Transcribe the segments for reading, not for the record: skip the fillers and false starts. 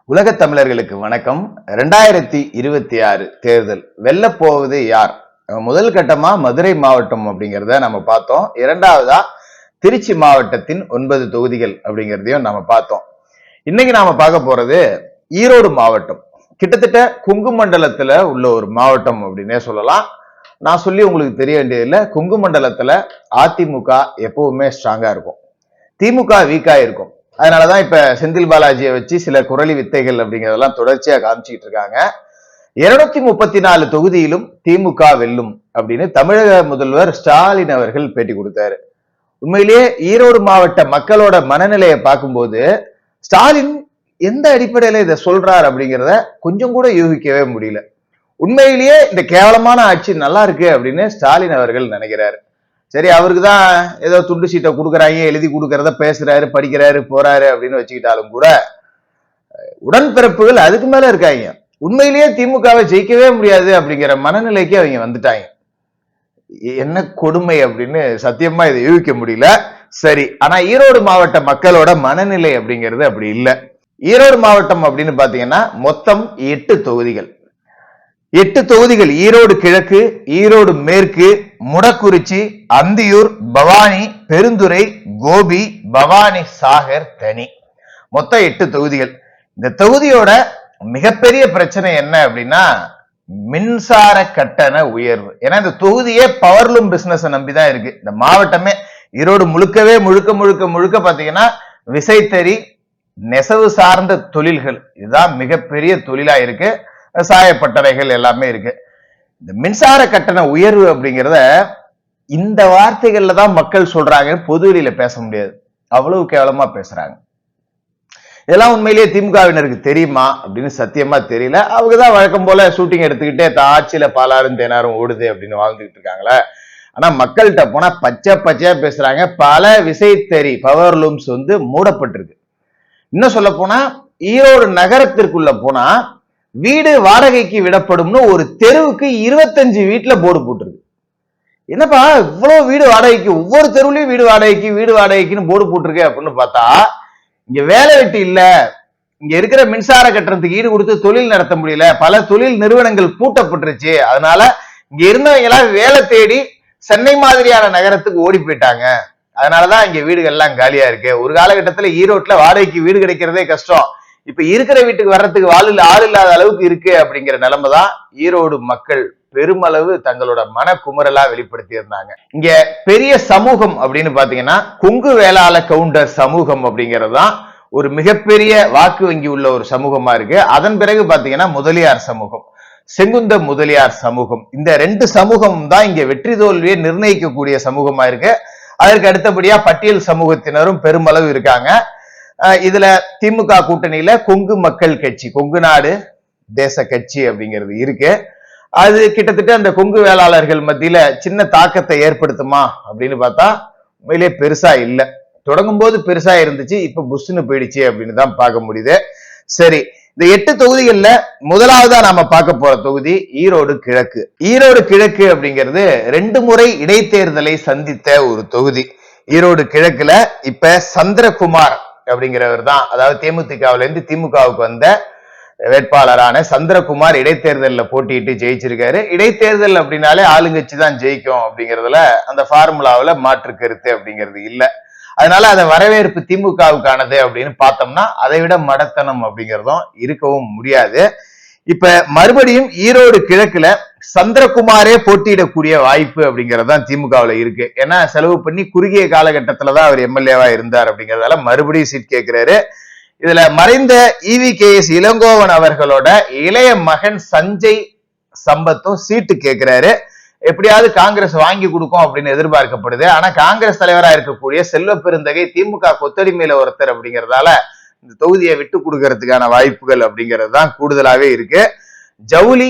உலகத் தமிழர்களுக்கு வணக்கம். 2026 தேர்தல் வெல்ல போவது யார்? முதல் கட்டமா மதுரை மாவட்டம் அப்படிங்கிறத நம்ம பார்த்தோம். இரண்டாவதா திருச்சி மாவட்டத்தின் 9 தொகுதிகள் அப்படிங்கிறதையும் நம்ம பார்த்தோம். இன்னைக்கு நாம பார்க்க போறது ஈரோடு மாவட்டம். கிட்டத்தட்ட கொங்கு மண்டலத்துல உள்ள ஒரு மாவட்டம் அப்படின்னே சொல்லலாம். நான் சொல்லி உங்களுக்கு தெரிய வேண்டியதில்லை. கொங்கு மண்டலத்துல அதிமுக எப்பவுமே ஸ்ட்ராங்கா இருக்கும், திமுக வீக்கா இருக்கும். அதனாலதான் இப்ப செந்தில் பாலாஜியை வச்சு சில குரலி வித்தைகள் அப்படிங்கறதெல்லாம் தொடர்ச்சியா காமிச்சிட்டு இருக்காங்க. 234 தொகுதியிலும் திமுக வெல்லும் அப்படின்னு தமிழக முதல்வர் ஸ்டாலின் அவர்கள் பேட்டி கொடுத்தாரு. உண்மையிலேயே ஈரோடு மாவட்ட மக்களோட மனநிலையை பார்க்கும்போது ஸ்டாலின் எந்த அடிப்படையில இதை சொல்றார் அப்படிங்கிறத கொஞ்சம் கூட யூகிக்கவே முடியல. உண்மையிலேயே இந்த கேவலமான ஆட்சி நல்லா இருக்கு அப்படின்னு ஸ்டாலின் அவர்கள் நினைக்கிறாரு. சரி, அவருக்கு தான் ஏதோ துண்டு சீட்டை கொடுக்குறாங்க, எழுதி கொடுக்கறத பேசுறாரு, படிக்கிறாரு, போறாரு அப்படின்னு வச்சுக்கிட்டாலும் கூட உடன்பிறப்புகள் அதுக்கு மேல இருக்காங்க. உண்மையிலேயே திமுகவை ஜெயிக்கவே முடியாது அப்படிங்கிற மனநிலைக்கு அவங்க வந்துட்டாங்க. என்ன கொடுமை அப்படின்னு சத்தியமா இதை யூகிக்க முடியல. சரி, ஆனா ஈரோடு மாவட்ட மக்களோட மனநிலை அப்படிங்கிறது அப்படி இல்லை. ஈரோடு மாவட்டம் அப்படின்னு பாத்தீங்கன்னா மொத்தம் 8 தொகுதிகள். 8 தொகுதிகள்: ஈரோடு கிழக்கு, ஈரோடு மேற்கு, முடக்குறிச்சி, அந்தியூர், பவானி, பெருந்துறை, கோபி, பவானி சாகர், தனி. மொத்தம் 8 தொகுதிகள். இந்த தொகுதியோட மிகப்பெரிய பிரச்சனை என்ன அப்படின்னா மின்சார கட்டண உயர்வு. ஏன்னா இந்த தொகுதியே பவர்லூம் பிசினஸ் நம்பிதான் இருக்கு. இந்த மாவட்டமே ஈரோடு முழுக்கவே முழுக்க பாத்தீங்கன்னா விசைத்தறி, நெசவு சார்ந்த தொழில்கள் இதுதான் மிகப்பெரிய தொழிலா இருக்கு. விவசாயப்பட்டறைகள் எல்லாமே இருக்கு. இந்த மின்சார கட்டண உயர்வு அப்படிங்கிறத இந்த வார்த்தைகள்ல தான் மக்கள் சொல்றாங்க, பொது வெளியில பேச முடியாது, அவ்வளவு கேவலமா பேசுறாங்க. இதெல்லாம் உண்மையிலேயே திமுகவினருக்கு தெரியுமா அப்படின்னு சத்தியமா தெரியல. அவங்கதான் வழக்கம் போல ஷூட்டிங் எடுத்துக்கிட்டே ஆட்சியில பாலாரும் தேனாரும் ஓடுது அப்படின்னு வாழ்ந்துகிட்டு இருக்காங்களே. ஆனா மக்கள்கிட்ட போனா பச்சையா பேசுறாங்க. பல விசைத்தறி பவர் லூம்ஸ் மூடப்பட்டிருக்கு. இன்னும் சொல்ல போனா ஈரோடு நகரத்திற்குள்ள போனா வீடு வாடகைக்கு விடப்படும்னு ஒரு தெருவுக்கு 25 வீட்டுல போர்டு போட்டிருக்கு. என்னப்பா இவ்வளவு வீடு வாடகைக்கு, ஒவ்வொரு தெருவுலயும் வீடு வாடகைக்குன்னு போர்டு போட்டிருக்கு அப்படின்னு பார்த்தா இங்க வேலை வெட்டி இல்ல, இங்க இருக்கிற மின்சார கட்டணத்துக்கு ஈடு கொடுத்து தொழில் நடத்த முடியல, பல தொழில் நிறுவனங்கள் பூட்டப்பட்டுருச்சு. அதனால இங்க இருந்தவங்க எல்லாம் வேலை தேடி சென்னை மாதிரியான நகரத்துக்கு ஓடி போயிட்டாங்க. அதனாலதான் இங்க வீடுகள் எல்லாம் காலியா இருக்கு. ஒரு காலகட்டத்துல ஈரோட்ல வாடகைக்கு வீடு கிடைக்கிறதே கஷ்டம், இப்ப இருக்கிற வீட்டுக்கு வர்றதுக்கு ஆள் இல்லாத அளவுக்கு இருக்கு அப்படிங்கிற நிலைமை தான் ஈரோடு மக்கள் பெருமளவு தங்களோட மன குமுறலா வெளிப்படுத்தி இருந்தாங்க. இங்க பெரிய சமூகம் அப்படின்னு பாத்தீங்கன்னா கொங்கு வேளாள கவுண்டர் சமூகம் அப்படிங்கிறது தான் ஒரு மிகப்பெரிய வாக்கு வங்கி உள்ள ஒரு சமூகமா இருக்கு. அதன் பிறகு பாத்தீங்கன்னா முதலியார் சமூகம், செங்குந்த முதலியார் சமூகம். இந்த 2 சமூகம் தான் இங்க வெற்றி தோல்வியை நிர்ணயிக்கக்கூடிய சமூகமா இருக்கு. அதற்கு அடுத்தபடியா பட்டியல் சமூகத்தினரும் பெருமளவு இருக்காங்க. இதுல திமுக கூட்டணியில கொங்கு மக்கள் கட்சி, கொங்கு நாடு தேச கட்சி அப்படிங்கிறது இருக்கு. அது கிட்டத்தட்ட அந்த கொங்கு வேளாளர்கள் மத்தியில சின்ன தாக்கத்தை ஏற்படுத்துமா அப்படின்னு பார்த்தா உண்மையிலேயே பெருசா இல்லை. தொடங்கும் போது பெருசா இருந்துச்சு, இப்ப புஷ்னு போயிடுச்சு அப்படின்னு தான் பார்க்க முடியுது. சரி, இந்த 8 தொகுதிகள்ல முதலாவதா நாம பார்க்க போற தொகுதி ஈரோடு கிழக்கு. ஈரோடு கிழக்கு அப்படிங்கிறது 2 முறை இடைத்தேர்தலை சந்தித்த ஒரு தொகுதி. ஈரோடு கிழக்குல இப்ப சந்திரகுமார் அப்படிங்கிறவர் தான், அதாவது தேமுதிகவுல இருந்து திமுகவுக்கு வந்த வேட்பாளரான சந்திரகுமார் இடைத்தேர்தலில் போட்டியிட்டு ஜெயிச்சிருக்காரு. இடைத்தேர்தல் அப்படின்னாலே ஆளுங்கட்சி தான் ஜெயிக்கும் அப்படிங்கிறதுல அந்த ஃபார்முலாவில மாற்று கருத்து அப்படிங்கிறது இல்லை. அதனால அதை வரவேற்பு திமுகவுக்கானது அப்படின்னு பார்த்தோம்னா அதை விட மடத்தனம் அப்படிங்கிறதும் இருக்கவும் முடியாது. இப்ப மறுபடியும் ஈரோடு கிழக்குல சந்திரகுமாரே போட்டியிடக்கூடிய வாய்ப்பு அப்படிங்கறதுதான் திமுகவுல இருக்கு. ஏன்னா செலவு பண்ணி குறுகிய காலகட்டத்துலதான் அவர் எம்எல்ஏவா இருந்தார் அப்படிங்கறதால மறுபடியும் சீட் கேட்கிறாரு. இதுல மறைந்த EVKS இளங்கோவன் அவர்களோட இளைய மகன் சஞ்சய் சம்பத்தும் சீட்டு கேட்கிறாரு. எப்படியாவது காங்கிரஸ் வாங்கி கொடுக்கும் அப்படின்னு எதிர்பார்க்கப்படுது. ஆனா காங்கிரஸ் தலைவரா இருக்கக்கூடிய செல்வ பெருந்தகை திமுக கொத்தடிமையில ஒருத்தர் அப்படிங்கறதால இந்த தொகுதியை விட்டு கொடுக்கறதுக்கான வாய்ப்புகள் அப்படிங்கிறது தான் கூடுதலாவே இருக்கு. ஜவுளி,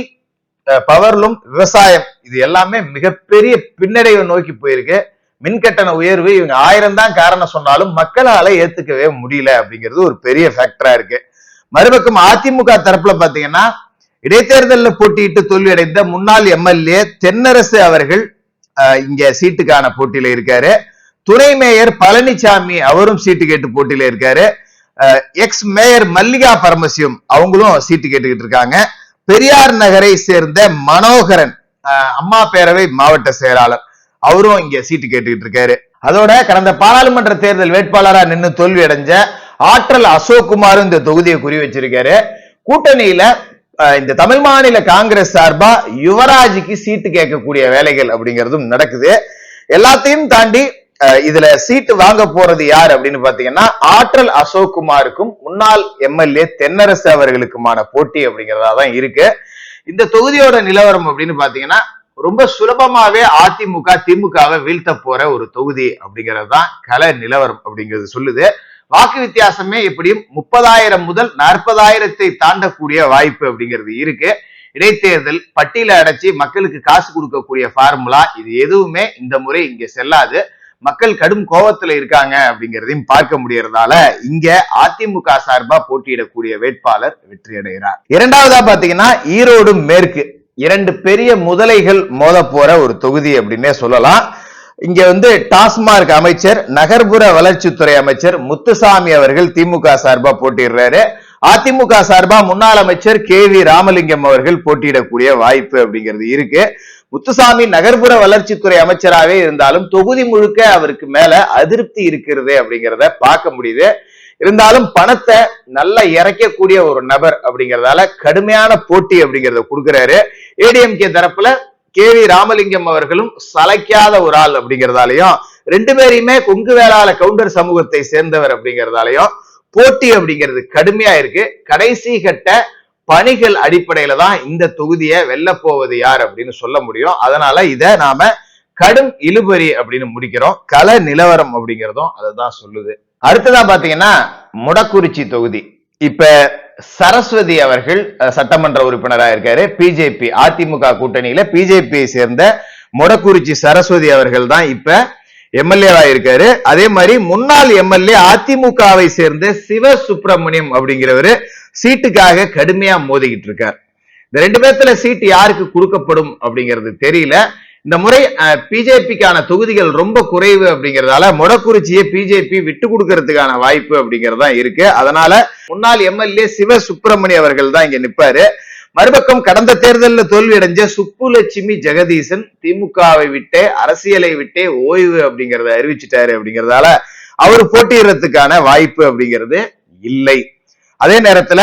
பவர்லூம், விவசாயம் இது எல்லாமே மிகப்பெரிய பின்னடைவை நோக்கி போயிருக்கு. மின்கட்டண உயர்வு இவங்க 1000 தான் காரணம் சொன்னாலும் மக்களால ஏத்துக்கவே முடியல அப்படிங்கிறது ஒரு பெரிய ஃபேக்டரா இருக்கு. மறுபக்கம் அதிமுக தரப்புல பாத்தீங்கன்னா இடைத்தேர்தலில் போட்டியிட்டு தோல்வி அடைந்த முன்னாள் எம்எல்ஏ தென்னரசு அவர்கள் இங்க சீட்டுக்கான போட்டியில இருக்காரு. துணை மேயர் பழனிசாமி அவரும் சீட்டு கேட்டு போட்டியில இருக்காரு. எக்ஸ் மேயர் மல்லிகா பரமசிவம் அவங்களும் சீட்டு கேட்டுக்கிட்டு இருக்காங்க. பெரியார் நகரை சேர்ந்த மனோகரன் அம்மா பேரவை மாவட்ட செயலாளர் அவரும் இங்க சீட்டு கேட்டுக்கிட்டு இருக்காரு. அதோட கடந்த பாராளுமன்ற தேர்தல் வேட்பாளரா நின்று தோல்வி அடைஞ்ச ஆற்றல் அசோக்குமாரும் இந்த தொகுதியை குறி வச்சிருக்காரு. கூட்டணியில இந்த தமிழ் மாநில காங்கிரஸ் சார்பா யுவராஜுக்கு சீட்டு கேட்கக்கூடிய வேலைகள் அப்படிங்கிறதும் நடக்குது. எல்லாத்தையும் தாண்டி இதுல சீட்டு வாங்க போறது யார் அப்படின்னு பாத்தீங்கன்னா ஆற்றல் அசோக்குமாருக்கும் முன்னாள் எம்எல்ஏ தென்னரசு அவர்களுக்குமான போட்டி அப்படிங்கிறதா தான் இருக்கு. இந்த தொகுதியோட நிலவரம் அப்படின்னு பாத்தீங்கன்னா ரொம்ப சுலபமாவே அதிமுக திமுகவை வீழ்த்த போற ஒரு தொகுதி அப்படிங்கிறது தான் கள நிலவரம் அப்படிங்கிறது சொல்லுது. வாக்கு வித்தியாசமே எப்படியும் 30,000 முதல் 40,000 தாண்டக்கூடிய வாய்ப்பு அப்படிங்கிறது இருக்கு. இடைத்தேர்தல் பட்டியல அடைச்சி மக்களுக்கு காசு கொடுக்கக்கூடிய ஃபார்முலா இது எதுவுமே இந்த முறை இங்க செல்லாது. மக்கள் கடும் கோபத்துல இருக்காங்க அப்படிங்கிறதையும் பார்க்க முடியறதால இங்க அதிமுக சார்பா போட்டியிடக்கூடிய வேட்பாளர் வெற்றி அடைகிறார். இரண்டாவதா பாத்தீங்கன்னா ஈரோடு மேற்கு, இரண்டு பெரிய முதலைகள் மோத போற ஒரு தொகுதி அப்படின்னே சொல்லலாம். இங்க டாஸ்மாக் அமைச்சர் நகர்ப்புற வளர்ச்சித்துறை அமைச்சர் முத்துசாமி அவர்கள் திமுக சார்பா போட்டிடுறாரு. அதிமுக சார்பா முன்னாள் அமைச்சர் KV ராமலிங்கம் அவர்கள் போட்டியிடக்கூடிய வாய்ப்பு அப்படிங்கிறது இருக்கு. முத்துசாமி நகர்ப்புற வளர்ச்சித்துறை அமைச்சராகவே இருந்தாலும் தொகுதி முழுக்க அவருக்கு மேல அதிருப்தி இருக்கிறது அப்படிங்கிறத பார்க்க முடியுது. இருந்தாலும் பணத்தை நல்லா இறைக்கக்கூடிய ஒரு நபர் அப்படிங்கறதால கடுமையான போட்டி அப்படிங்கறத கொடுக்கிறாரு. ஏடிஎம்கே தரப்புல KV ராமலிங்கம் அவர்களும் சளைக்காத ஒரு ஆள் அப்படிங்கறதாலையும் ரெண்டு பேரையுமே கொங்கு வேளாள கவுண்டர் சமூகத்தை சேர்ந்தவர் அப்படிங்கறதாலையும் போட்டி அப்படிங்கிறது கடுமையா இருக்கு. கடைசி கட்ட பணிகள் அடிப்படையில தான் இந்த தொகுதியை வெல்ல போவது யார் அப்படின்னு சொல்ல முடியும். அதனால இத நாம கடும் இழுபறி அப்படின்னு முடிக்கிறோம். கள நிலவரம் அப்படிங்கிறதும் அதுதான் சொல்லுது. அடுத்ததான் பாத்தீங்கன்னா மொடக்குறிச்சி தொகுதி. இப்ப சரஸ்வதி அவர்கள் சட்டமன்ற உறுப்பினராக இருக்காரு. பிஜேபி அதிமுக கூட்டணியில பிஜேபியை சேர்ந்த மொடக்குறிச்சி சரஸ்வதி அவர்கள் தான் இப்ப எம்எல்ஏவா இருக்காரு. அதே மாதிரி முன்னாள் எம்எல்ஏ அதிமுகவை சேர்ந்த சிவசுப்பிரமணியம் அப்படிங்கிறவரு சீட்டுக்காக கடுமையா மோதிக்கிட்டு இருக்கார். இந்த ரெண்டு பேர்த்துல சீட்டு யாருக்கு கொடுக்கப்படும் அப்படிங்கிறது தெரியல. இந்த முறை பிஜேபிக்கான தொகுதிகள் ரொம்ப குறைவு அப்படிங்கறதால மொடக்குறிச்சியை பிஜேபி விட்டு கொடுக்கறதுக்கான வாய்ப்பு அப்படிங்கறதா இருக்கு. அதனால முன்னாள் எம்எல்ஏ சிவசுப்பிரமணியம் அவர்கள் தான் இங்க நிப்பாரு. மறுபக்கம் கடந்த தேர்தலில் தோல்வி அடைஞ்ச சுப்புலட்சுமி ஜெகதீசன் திமுகவை விட்டே அரசியலை விட்டே ஓய்வு அப்படிங்கறத அறிவிச்சிட்டாரு அப்படிங்கறதால அவர் போட்டியிடறதுக்கான வாய்ப்பு அப்படிங்கிறது இல்லை. அதே நேரத்துல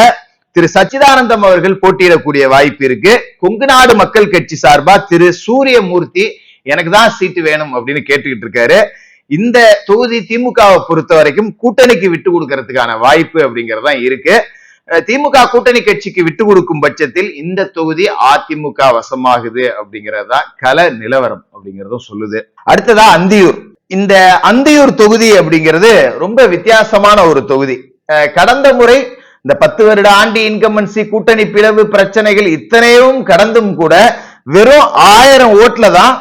திரு சச்சிதானந்தம் அவர்கள் போட்டியிடக்கூடிய வாய்ப்பு இருக்கு. கொங்கு நாடு மக்கள் கட்சி சார்பா திரு சூரியமூர்த்தி எனக்கு தான் சீட்டு வேணும் அப்படின்னு கேட்டுக்கிட்டு இருக்காரு. இந்த தொகுதி திமுகவை பொறுத்த வரைக்கும் கூட்டணிக்கு விட்டு கொடுக்கறதுக்கான வாய்ப்பு அப்படிங்கறதா இருக்கு. திமுக கூட்டணி கட்சிக்கு விட்டு கொடுக்கும் பட்சத்தில் இந்த தொகுதி அதிமுக வசமாகுது அப்படிங்கறதா கள நிலவரம் அப்படிங்கறதும் சொல்லுது. அடுத்ததா அந்தியூர். இந்த அந்தியூர் தொகுதி அப்படிங்கிறது ரொம்ப வித்தியாசமான ஒரு தொகுதி. கடந்த முறை இந்த 10 வருட ஆண்டி இன்கம்பன்சி கூட்டணி பிளவு பிரச்சனைகள் இத்தனையும் கடந்தும் கூட வெறும் 1000 ஓட்டுல தான்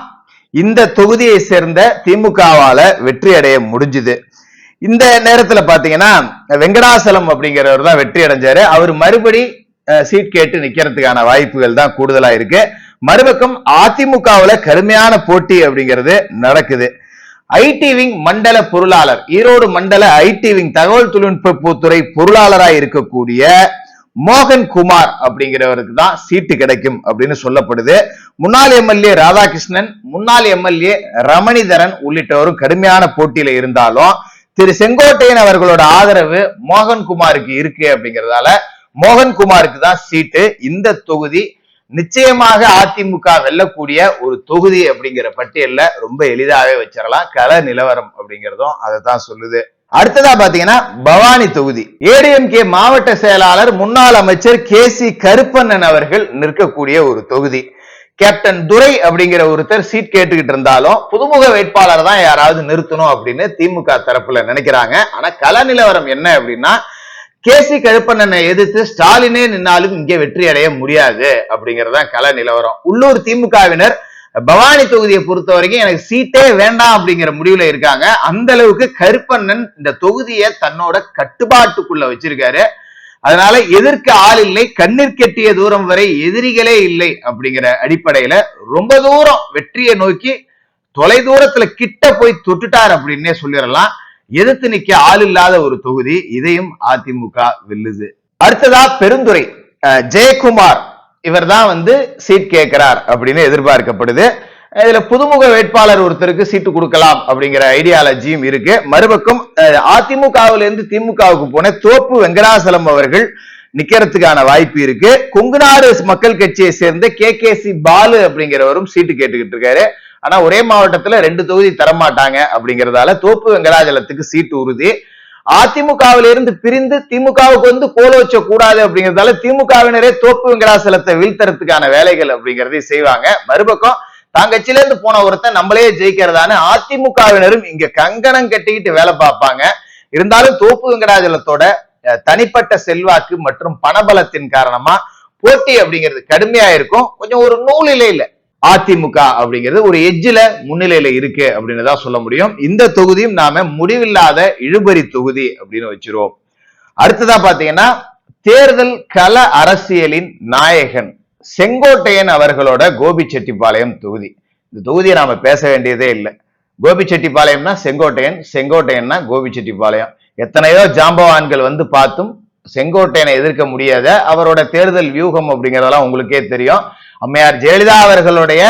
இந்த தொகுதியை சேர்ந்த திமுகவால வெற்றி அடைய முடிஞ்சுது. இந்த நேரத்துல பாத்தீங்கன்னா வெங்கடாசலம் அப்படிங்கிறவர் தான் வெற்றி அடைஞ்சாரு. அவர் மறுபடி சீட் கேட்டு நிக்கிறதுக்கான வாய்ப்புகள் தான் கூடுதலா இருக்கு. மறுபக்கம் அதிமுகவுல கடுமையான போட்டி அப்படிங்கிறது நடக்குது. ஐடி விங் மண்டல பொருளாளர், ஈரோடு மண்டல ஐடி விங் தகவல் தொழில்நுட்பத்துறை பொருளாளராக இருக்கக்கூடிய மோகன் குமார் அப்படிங்கிறவருக்கு தான் சீட்டு கிடைக்கும் அப்படின்னு சொல்லப்படுது. முன்னாள் எம்எல்ஏ ராதாகிருஷ்ணன், முன்னாள் எம்எல்ஏ ரமணிதரன் உள்ளிட்டவரும் கடுமையான போட்டியில இருந்தாலும் திரு செங்கோட்டையன் அவர்களோட ஆதரவு மோகன்குமாருக்கு இருக்கு அப்படிங்கறதால மோகன்குமாருக்கு தான் சீட்டு. இந்த தொகுதி நிச்சயமாக அதிமுக வெல்லக்கூடிய ஒரு தொகுதி அப்படிங்கிற பட்டியல்ல ரொம்ப எளிதாவே வச்சிடலாம். கள நிலவரம் அப்படிங்கிறதும் அதை தான் சொல்லுது. அடுத்ததா பாத்தீங்கன்னா பவானி தொகுதி. ஏடிஎம்கே மாவட்ட செயலாளர் முன்னாள் அமைச்சர் KC கருப்பண்ணன் அவர்கள் நிற்கக்கூடிய ஒரு தொகுதி. கேப்டன் துரை அப்படிங்கிற ஒருத்தர் சீட் கேட்டுக்கிட்டு இருந்தாலும் புதுமுக வேட்பாளர் தான் யாராவது நிறுத்தணும் அப்படின்னு திமுக தரப்புல நினைக்கிறாங்க. ஆனா கள நிலவரம் என்ன அப்படின்னா KC கருப்பண்ணனை எதிர்த்து ஸ்டாலினே நின்னாலும் இங்கே வெற்றி அடைய முடியாது அப்படிங்கறதா கள நிலவரம். உள்ளூர் திமுகவினர் பவானி தொகுதியை பொறுத்த வரைக்கும் எனக்கு சீட்டே வேண்டாம் அப்படிங்கிற முடிவுல இருக்காங்க. அந்த அளவுக்கு கருப்பண்ணன் இந்த தொகுதியை தன்னோட கட்டுப்பாட்டுக்குள்ள வச்சிருக்காரு. அதனால எதிர்க்க ஆள் இல்லை, கண்ணீர் கெட்டிய தூரம் வரை எதிரிகளே இல்லை அப்படிங்கிற அடிப்படையில ரொம்ப தூரம் வெற்றியை நோக்கி தொலை தூரத்துல கிட்ட போய் தொட்டுட்டார் அப்படின்னே சொல்லிடலாம். எதிர்த்து நிக்க ஆள் இல்லாத ஒரு தொகுதி, இதையும் அதிமுக வெல்லுது. அடுத்ததா பெருந்துறை ஜெயக்குமார், இவர் தான் சீட் கேட்கிறார் அப்படின்னு எதிர்பார்க்கப்படுது. இதுல புதுமுக வேட்பாளர் ஒருத்தருக்கு சீட்டு கொடுக்கலாம் அப்படிங்கிற ஐடியாலஜியும் இருக்கு. மறுபக்கம் அதிமுகவிலிருந்து திமுகவுக்கு போன தோப்பு வெங்கடாசலம் அவர்கள் நிக்கிறதுக்கான வாய்ப்பு இருக்கு. கொங்குநாடு மக்கள் கட்சியை சேர்ந்த KKC பாலு அப்படிங்கிறவரும் சீட்டு கேட்டுக்கிட்டு இருக்காரு. ஆனா ஒரே மாவட்டத்துல 2 தொகுதி தரமாட்டாங்க அப்படிங்கறதால தோப்பு வெங்கடாஜலத்துக்கு சீட்டு உறுதி. அதிமுகவிலிருந்து பிரிந்து திமுகவுக்கு கோல வச்ச கூடாது அப்படிங்கறதால திமுகவினரே தோப்பு வெங்கடாசலத்தை வீழ்த்தறதுக்கான வேலைகள் அப்படிங்கறதை செய்வாங்க. மறுபக்கம் தான் கட்சியில இருந்து போன ஒருத்தன் நம்மளே ஜெயிக்கிறதான அதிமுகவினரும் இங்க கங்கணம் கட்டிக்கிட்டு வேலை பார்ப்பாங்க. இருந்தாலும் தோப்பு வெங்கடாஜலத்தோட தனிப்பட்ட செல்வாக்கு மற்றும் பணபலத்தின் காரணமா போட்டி அப்படிங்கிறது கடுமையா இருக்கும். கொஞ்சம் ஒரு நூலிலையில அதிமுக அப்படிங்கிறது ஒரு எஜ்ஜில முன்னிலையில இருக்கு அப்படின்னு தான் சொல்ல முடியும். இந்த தொகுதியும் நாம முடிவில்லாத இழுபறி தொகுதி அப்படின்னு வச்சிருவோம். அடுத்ததா பாத்தீங்கன்னா தேர்தல் கள அரசியலின் நாயகன் செங்கோட்டையன் அவர்களோட கோபிச்செட்டிப்பாளையம் தொகுதி. இந்த தொகுதியை நாம பேச வேண்டியதே இல்லை. கோபிச்செட்டிப்பாளையம்னா செங்கோட்டையன், செங்கோட்டையன்னா கோபிச்செட்டிப்பாளையம். எத்தனையோ ஜாம்பவான்கள் பார்த்தும் செங்கோட்டையனை எதிர்க்க முடியாத அவரோட தேர்தல் வியூகம் அப்படிங்கறதெல்லாம் உங்களுக்கே தெரியும். அம்மையார் ஜெயலலிதா அவர்களுடைய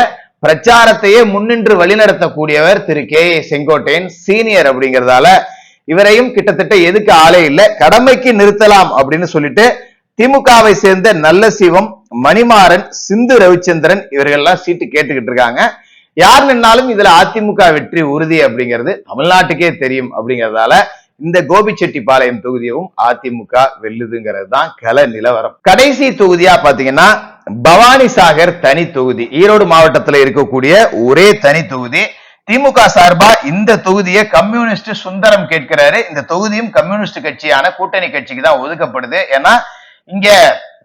பிரச்சாரத்தையே முன்னின்று வழிநடத்தக்கூடியவர் திரு கே செங்கோட்டையன் சீனியர் அப்படிங்கறதால இவரையும் கிட்டத்தட்ட எதுக்கு ஆளே இல்லை. கடமைக்கு நிறுத்தலாம் அப்படின்னு சொல்லிட்டு திமுகவை சேர்ந்த நல்ல சிவம், மணிமாறன், சிந்து ரவிச்சந்திரன் இவர்கள்லாம் சீட்டு கேட்டுக்கிட்டு இருக்காங்க. யார் நின்னாலும் இதுல அதிமுக வெற்றி உறுதி அப்படிங்கிறது தமிழ்நாட்டுக்கே தெரியும். அப்படிங்கறதால இந்த கோபிச்செட்டிப்பாளையம் தொகுதியும் அதிமுக வெல்லுதுங்கிறது தான் கள நிலவரம். கடைசி தொகுதியா பாத்தீங்கன்னா பவானி சாகர் தனி தொகுதி, ஈரோடு மாவட்டத்தில் இருக்கக்கூடிய ஒரே தனி தொகுதி. திமுக சார்பா இந்த தொகுதியை கம்யூனிஸ்ட் சுந்தரம் கேட்கிறாரு. இந்த தொகுதியும் கம்யூனிஸ்ட் கட்சியான கூட்டணி கட்சிக்கு தான் ஒதுக்கப்படுது. ஏன்னா இங்க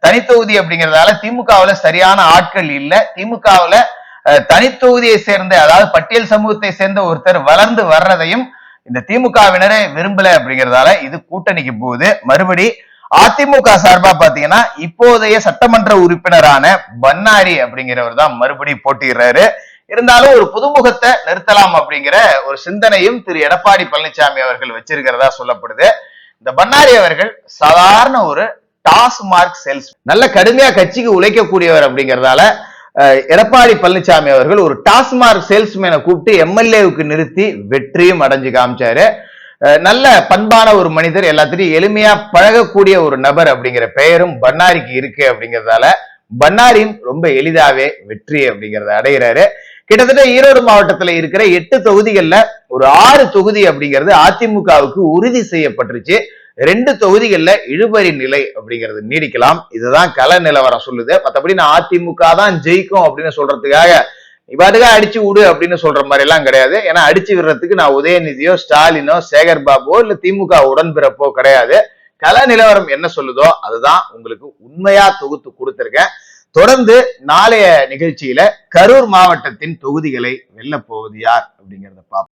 தனி தொகுதி அப்படிங்கறதால திமுகவுல சரியான ஆட்கள் இல்ல. திமுகவுல தனி தொகுதியை சேர்ந்த, அதாவது பட்டியல் சமூகத்தை சேர்ந்த ஒருத்தர் வளர்ந்து வர்றதையும் இந்த திமுகவினரே விரும்பல அப்படிங்கறதால இது கூட்டணிக்கு போகுது. மறுபடி அதிமுக சார்பா பாத்தீங்கன்னா இப்போதைய சட்டமன்ற உறுப்பினரான பன்னாரி அப்படிங்கிறவர் தான் மறுபடி போட்டிடுறாரு. இருந்தாலும் ஒரு புதுமுகத்தை நிறுத்தலாம் அப்படிங்கிற ஒரு சிந்தனையும் திரு எடப்பாடி பழனிசாமி அவர்கள் வச்சிருக்கிறதா சொல்லப்படுது. இந்த பன்னாரி அவர்கள் சாதாரண ஒரு டாஸ்மார்க் சேல்ஸ், நல்ல கடுமையா கட்சிக்கு உழைக்கக்கூடியவர் அப்படிங்கறதால எடப்பாடி பழனிசாமி அவர்கள் ஒரு டாஸ்மார்க் சேல்ஸ்மேனை கூப்பிட்டு எம்எல்ஏவுக்கு நிறுத்தி வெற்றியும் அடைஞ்சு காமிச்சாரு. நல்ல பண்பான ஒரு மனிதர், எல்லாத்திலையும் எளிமையா பழகக்கூடிய ஒரு நபர் அப்படிங்கிற பெயரும் பன்னாரிக்கு இருக்கு. அப்படிங்கறதால பன்னாரியும் ரொம்ப எளிதாவே வெற்றி அப்படிங்கறத அடைகிறாரு. கிட்டத்தட்ட ஈரோடு மாவட்டத்துல இருக்கிற 8 தொகுதிகள்ல ஒரு 6 தொகுதி அப்படிங்கிறது அதிமுகவுக்கு உறுதி செய்யப்பட்டுருச்சு. 2 தொகுதிகள்ல இழுபறி நிலை அப்படிங்கிறது நீடிக்கலாம். இதுதான் கள நிலவரம் சொல்லுது. மற்றபடி நான் அதிமுக தான் ஜெயிக்கும் அப்படின்னு சொல்றதுக்காக இவாதுக்கா அடிச்சு விடு அப்படின்னு சொல்ற மாதிரி எல்லாம் கிடையாது. ஏன்னா அடிச்சு விடுறதுக்கு நான் உதயநிதியோ ஸ்டாலினோ சேகர் பாபுவோ இல்ல திமுக உடன்பிறப்போ கிடையாது. கள நிலவரம் என்ன சொல்லுதோ அதுதான் உங்களுக்கு உண்மையா தொகுத்து கொடுத்திருக்கேன். தொடர்ந்து நாளைய நிகழ்ச்சியில கரூர் மாவட்டத்தின் தொகுதிகளை வெல்ல போவது யார் அப்படிங்கிறத பார்ப்போம்.